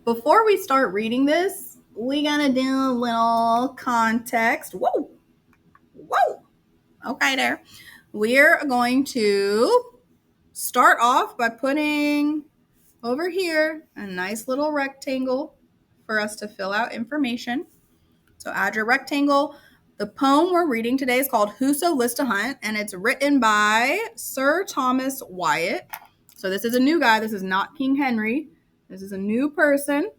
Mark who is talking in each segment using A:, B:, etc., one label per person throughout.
A: Before we start reading this, we gotta do a little context. Whoa, whoa. Okay, there. We're going to start off by putting over here a nice little rectangle for us to fill out information. So add your rectangle. The poem we're reading today is called Whoso, List a Hunt, and it's written by Sir Thomas Wyatt. So this is a new guy. This is not King Henry. This is a new person.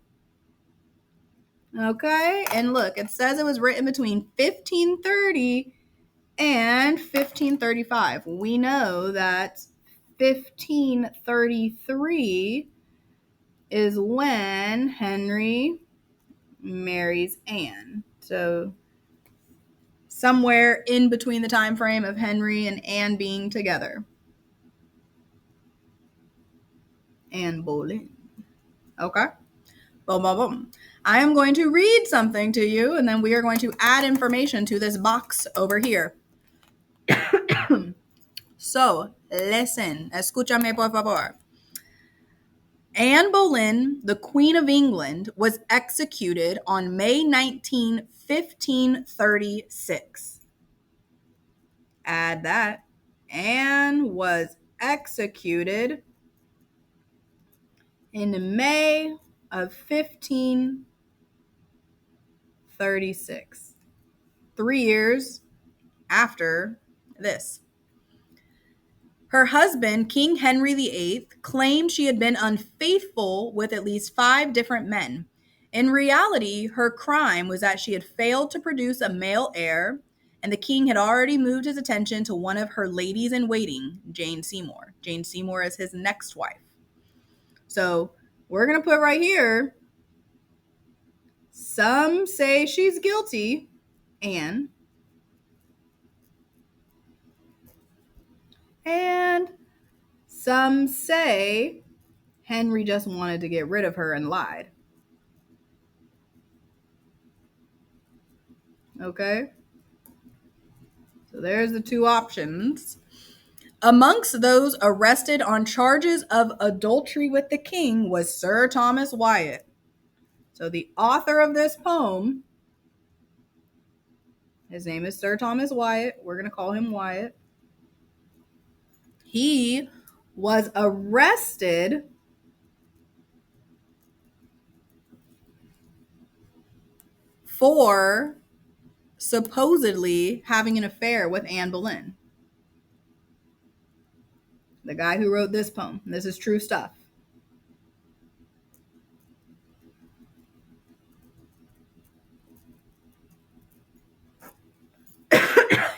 A: Okay, and look, it says it was written between 1530 and 1535. We know that 1533 is when Henry marries Anne. So somewhere in between the time frame of Henry and Anne being together. Anne Boleyn. Okay? Boom, boom, boom. I am going to read something to you, and then we are going to add information to this box over here. So, listen. Escúchame, por favor. Anne Boleyn, the Queen of England, was executed on May 19, 1536. Add that. Anne was executed in May of 1536. 3 years after this. Her husband, King Henry VIII, claimed she had been unfaithful with at least 5 different men. In reality, her crime was that she had failed to produce a male heir, and the king had already moved his attention to one of her ladies in waiting, Jane Seymour. Jane Seymour is his next wife. So we're going to put right here, some say she's guilty, Anne, and some say Henry just wanted to get rid of her and lied. Okay? So there's the 2 options. Amongst those arrested on charges of adultery with the king was Sir Thomas Wyatt. So the author of this poem, his name is Sir Thomas Wyatt. We're going to call him Wyatt. He was arrested for supposedly having an affair with Anne Boleyn, the guy who wrote this poem. This is true stuff.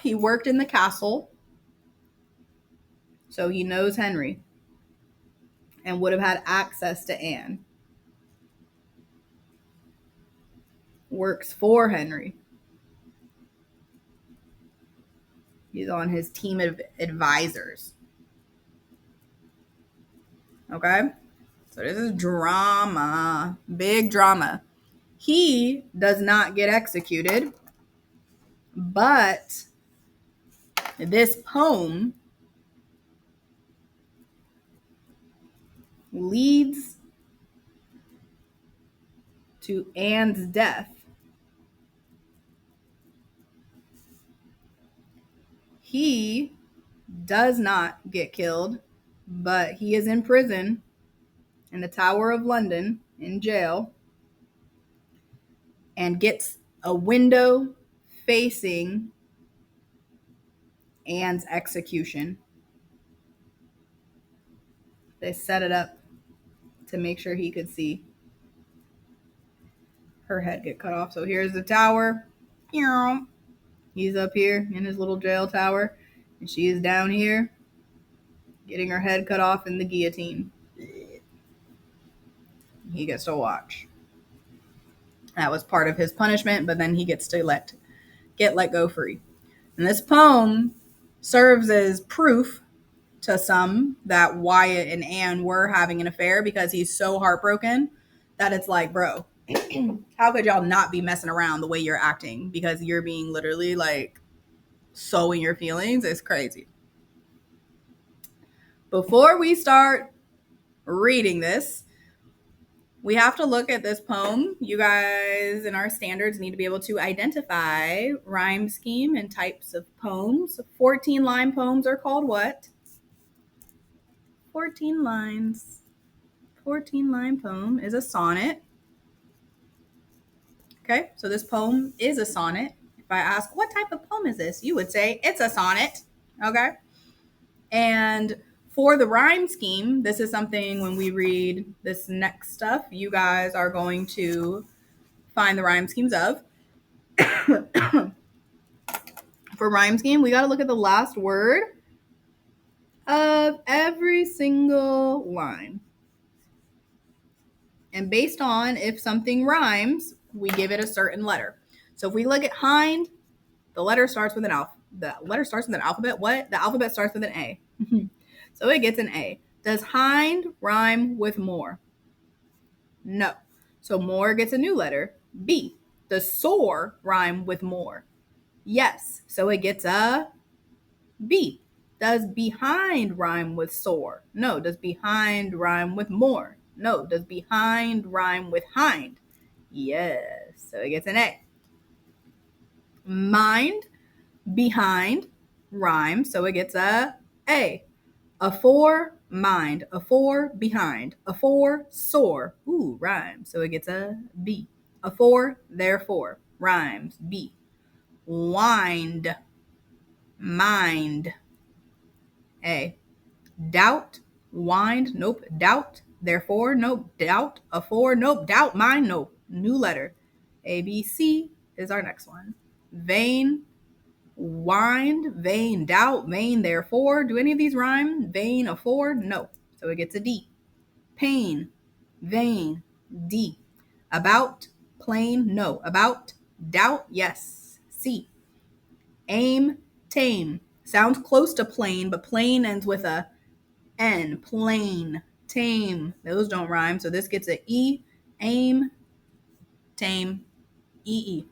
A: He worked in the castle, so he knows Henry and would have had access to Anne. Works for Henry. He's on his team of advisors. Okay? So this is drama. Big drama. He does not get executed, but this poem leads to Anne's death. He does not get killed, but he is in prison in the Tower of London, in jail, and gets a window facing Anne's execution. They set it up to make sure he could see her head get cut off. So here's the tower. He's up here in his little jail tower, and she is down here getting her head cut off in the guillotine. He gets to watch. That was part of his punishment, but then he gets to get let go free. And this poem serves as proof to some that Wyatt and Anne were having an affair, because he's so heartbroken that it's like, bro, how could y'all not be messing around the way you're acting? Because you're being literally like so in your feelings. It's crazy. Before we start reading this, we have to look at this poem. You guys in our standards need to be able to identify rhyme scheme and types of poems. 14-line poems are called what? 14 lines. 14-line poem is a sonnet. Okay, so this poem is a sonnet. If I ask, what type of poem is this? You would say, it's a sonnet. Okay. And for the rhyme scheme, this is something when we read this next stuff, you guys are going to find the rhyme schemes of. For rhyme scheme, we got to look at the last word of every single line. And based on if something rhymes, we give it a certain letter. So if we look at hind, the letter starts with an alphabet. The letter starts with an alphabet. What? The alphabet starts with an A. So it gets an A. Does hind rhyme with more? No. So more gets a new letter. B. Does soar rhyme with more? Yes. So it gets a B. Does behind rhyme with soar? No. Does behind rhyme with more? No. Does behind rhyme with hind? Yes. So it gets an A. Mind, behind, rhyme. So it gets a A. Afore, mind. Afore, behind. Afore, soar. Ooh, rhyme. So it gets a B. Afore, therefore. Rhymes. B. Wind, mind. A. Doubt, wind. Nope. Doubt, therefore. Nope. Doubt, afore. Nope. Doubt, mind. Nope. New letter. A, B, C is our next one. Vain, wind, vain, doubt, vain, therefore. Do any of these rhyme? Vain, afore? No. So it gets a D. Pain, vain, D. About, plain, no. About, doubt, yes. C. Aim, tame. Sounds close to plain, but plain ends with a N. Plain, tame. Those don't rhyme, so this gets a E. Aim, tame, E.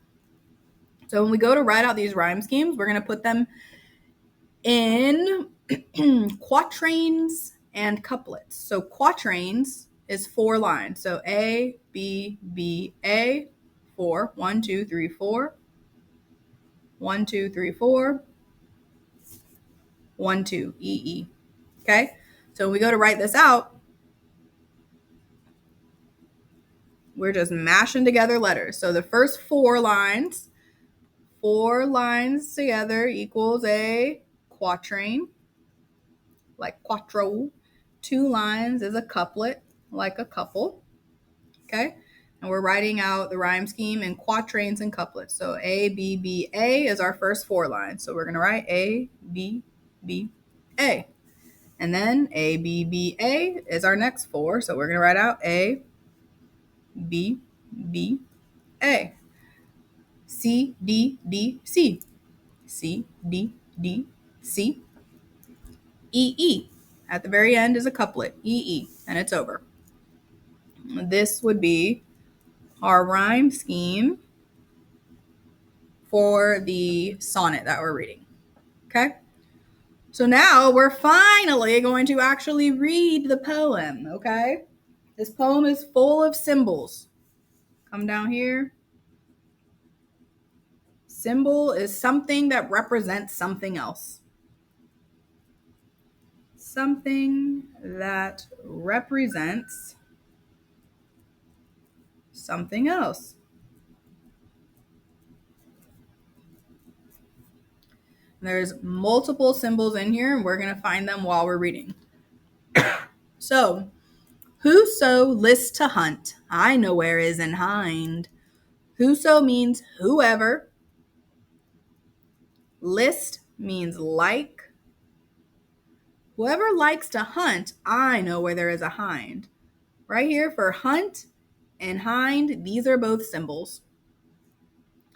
A: So when we go to write out these rhyme schemes, we're going to put them in quatrains and couplets. So quatrains is 4 lines. So A, B, B, A, 4. 1, 2, 3, 4. 1, 2, 3, 4. 1, 2, E, E. Okay? So when we go to write this out, we're just mashing together letters. So the first 4 lines together equals a quatrain, like quattro. 2 lines is a couplet, like a couple. Okay? And we're writing out the rhyme scheme in quatrains and couplets. So A, B, B, A is our first 4 lines. So we're going to write A, B, B, A. And then A, B, B, A is our next 4. So we're going to write out A, B, B, A. C, D, D, C. C, D, D, C. E, E. At the very end is a couplet. E, E. And it's over. This would be our rhyme scheme for the sonnet that we're reading. Okay? So now we're finally going to actually read the poem. Okay? This poem is full of symbols. Come down here. Symbol is something that represents something else. Something that represents something else. There's multiple symbols in here, and we're going to find them while we're reading. So, whoso lists to hunt, I know where is in hind. Whoso means whoever. List means like. Whoever likes to hunt, I know where there is a hind. Right here for hunt and hind, these are both symbols.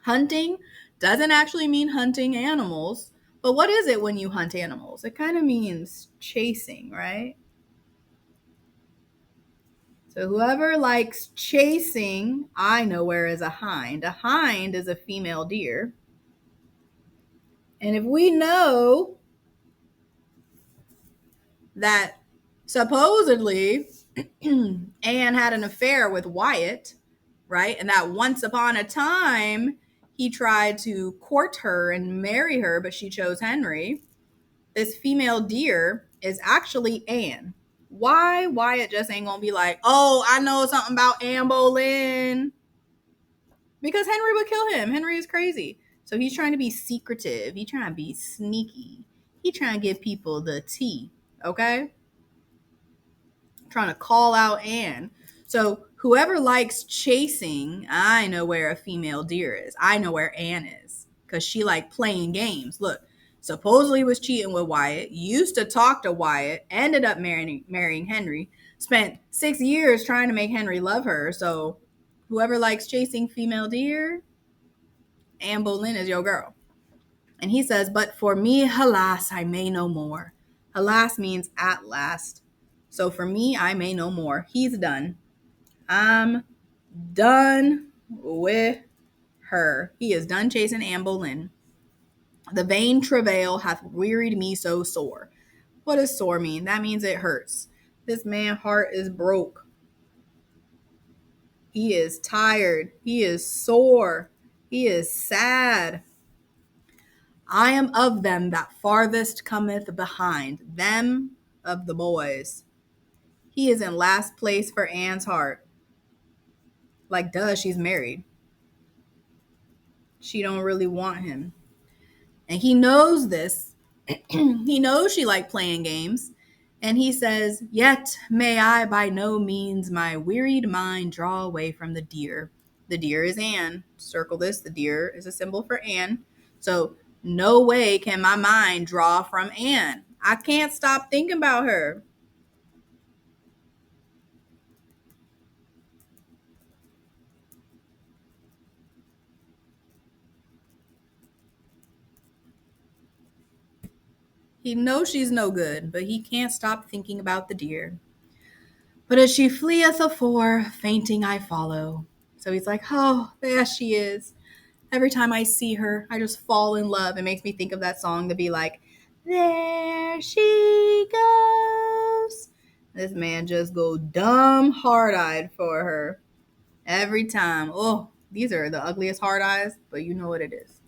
A: Hunting doesn't actually mean hunting animals, but what is it when you hunt animals? It kind of means chasing, right? So whoever likes chasing, I know where is a hind. A hind is a female deer. And if we know that Supposedly, Anne had an affair with Wyatt, right? And that once upon a time, he tried to court her and marry her, but she chose Henry. This female deer is actually Anne. Why Wyatt just ain't gonna be like, oh, I know something about Anne Boleyn? Because Henry would kill him. Henry is crazy. So he's trying to be secretive. He's trying to be sneaky. He's trying to give people the tea. Okay? Trying to call out Anne. So whoever likes chasing, I know where a female deer is. I know where Anne is. Because she like playing games. Look, supposedly was cheating with Wyatt, used to talk to Wyatt, ended up marrying Henry, spent 6 years trying to make Henry love her. So whoever likes chasing female deer, Anne Boleyn is your girl. And he says, but for me, alas, I may no more. Alas means at last. So for me, I may no more. He's done. I'm done with her. He is done chasing Anne Boleyn. The vain travail hath wearied me so sore. What does sore mean? That means it hurts. This man's heart is broke. He is tired. He is sore. He is sad. I am of them that farthest cometh behind, them of the boys. He is in last place for Anne's heart. Like, duh, she's married. She don't really want him. And he knows this. He knows she like playing games. And he says, yet may I by no means my wearied mind draw away from the deer. The deer is Anne. Circle this. The deer is a symbol for Anne. So no way can my mind draw from Anne. I can't stop thinking about her. He knows she's no good, but he can't stop thinking about the deer. But as she fleeth afore, fainting I follow. So he's like, oh, there she is. Every time I see her, I just fall in love. It makes me think of that song to be like, there she goes. This man just go dumb hard-eyed for her every time. Oh, these are the ugliest hard eyes, but you know what it is.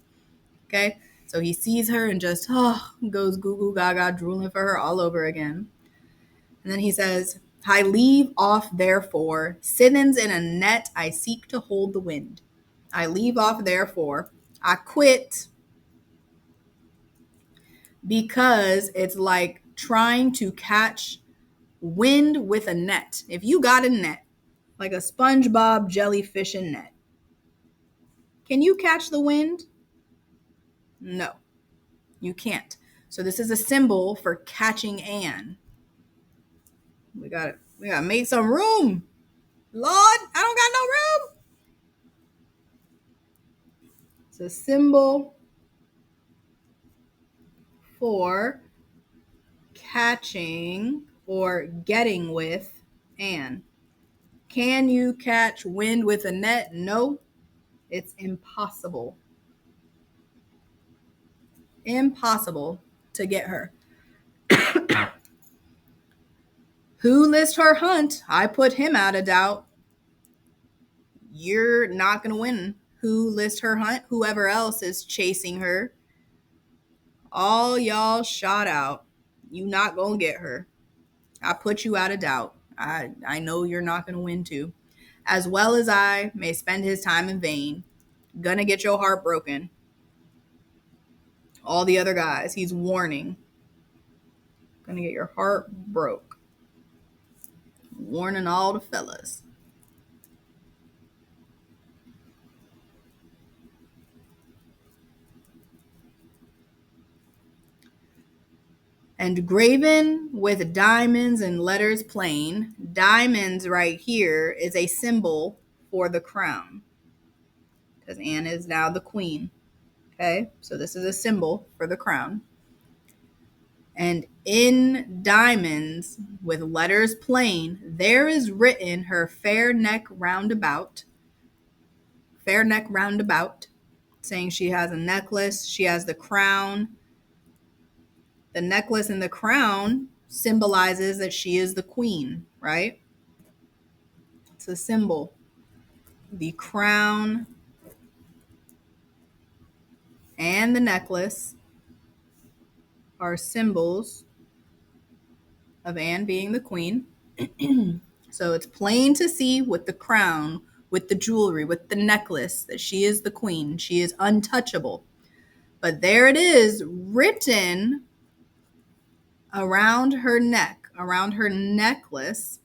A: Okay? So he sees her and just, goes goo goo gaga, drooling for her all over again. And then he says, I leave off therefore, sittins in a net I seek to hold the wind. I leave off therefore. I quit because it's like trying to catch wind with a net. If you got a net, like a SpongeBob jellyfish net, can you catch the wind? No, you can't. So this is a symbol for catching Anne. We gotta make some room. Lord, I don't got no room. It's a symbol for catching or getting with Anne. Can you catch wind with a net? No, it's impossible. Impossible to get her. Who list her hunt? I put him out of doubt. You're not going to win. Who list her hunt? Whoever else is chasing her. All y'all shot out. You not going to get her. I put you out of doubt. I know you're not going to win too. As well as I may spend his time in vain. Gonna get your heart broken. All the other guys, he's warning. Gonna get your heart broke. Warning all the fellas. And graven with diamonds and letters plain. Diamonds right here is a symbol for the crown. Because Anne is now the queen. Okay, so this is a symbol for the crown. And in diamonds with letters plain, there is written her fair neck roundabout. Fair neck roundabout. Saying she has a necklace. She has the crown. The necklace and the crown symbolizes that she is the queen, right? It's a symbol. The crown and the necklace are symbols of Anne being the queen. So it's plain to see with the crown, with the jewelry, with the necklace, that she is the queen. She is untouchable. But there it is written around her neck, around her necklace,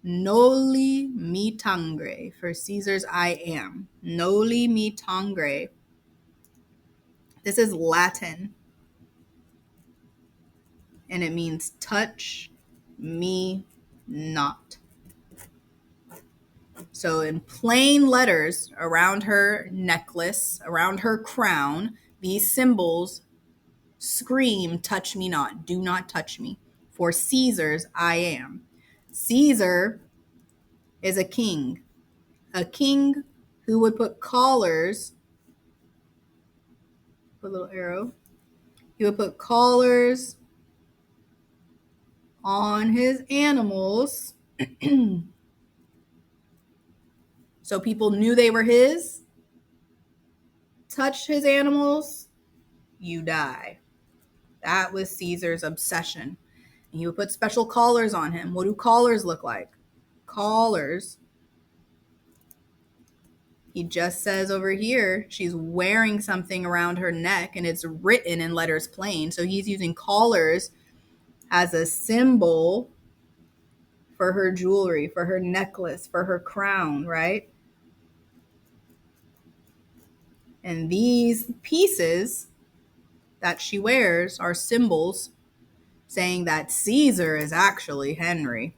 A: Noli me tangere, for Caesar's I am. Noli me tangere. This is Latin, and it means touch me not. So in plain letters around her necklace, around her crown, these symbols scream, touch me not, do not touch me. For Caesar's I am. Caesar is a king who would put collars, put a little arrow, he would put collars on his animals so people knew they were his. Touch his animals, you die. That was Caesar's obsession. And he would put special collars on him. What do collars look like? Collars. He just says over here, she's wearing something around her neck and it's written in letters plain. So he's using collars as a symbol for her jewelry, for her necklace, for her crown, right? And these pieces that she wears are symbols saying that Caesar is actually Henry.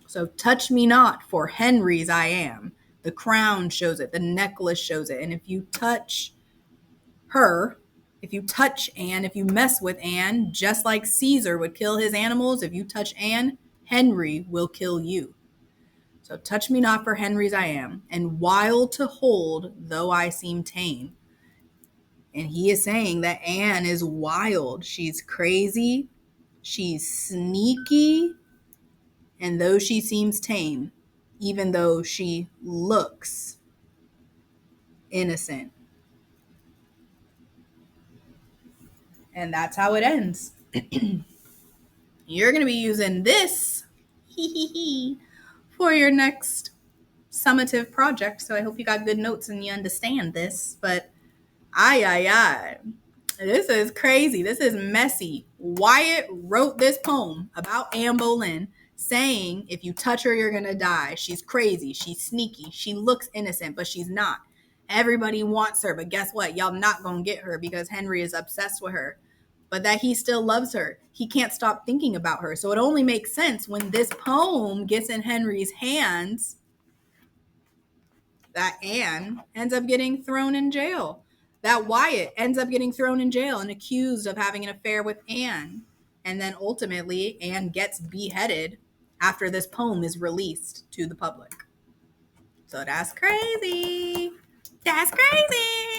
A: So touch me not, for Henry's I am. The crown shows it. The necklace shows it. And if you touch her, if you touch Anne, if you mess with Anne, just like Caesar would kill his animals, if you touch Anne, Henry will kill you. So touch me not, for Henry's I am, and wild to hold, though I seem tame. And he is saying that Anne is wild. She's crazy. She's sneaky. And though she seems tame, even though she looks innocent. And that's how it ends. You're going to be using this for your next summative project. So I hope you got good notes and you understand this. But this is crazy. This is messy. Wyatt wrote this poem about Anne Boleyn saying if you touch her, you're going to die. She's crazy. She's sneaky. She looks innocent, but she's not. Everybody wants her, but guess what? Y'all not going to get her because Henry is obsessed with her. But that he still loves her. He can't stop thinking about her. So it only makes sense when this poem gets in Henry's hands that Anne ends up getting thrown in jail. That Wyatt ends up getting thrown in jail and accused of having an affair with Anne. And then ultimately, Anne gets beheaded after this poem is released to the public. So that's crazy. That's crazy.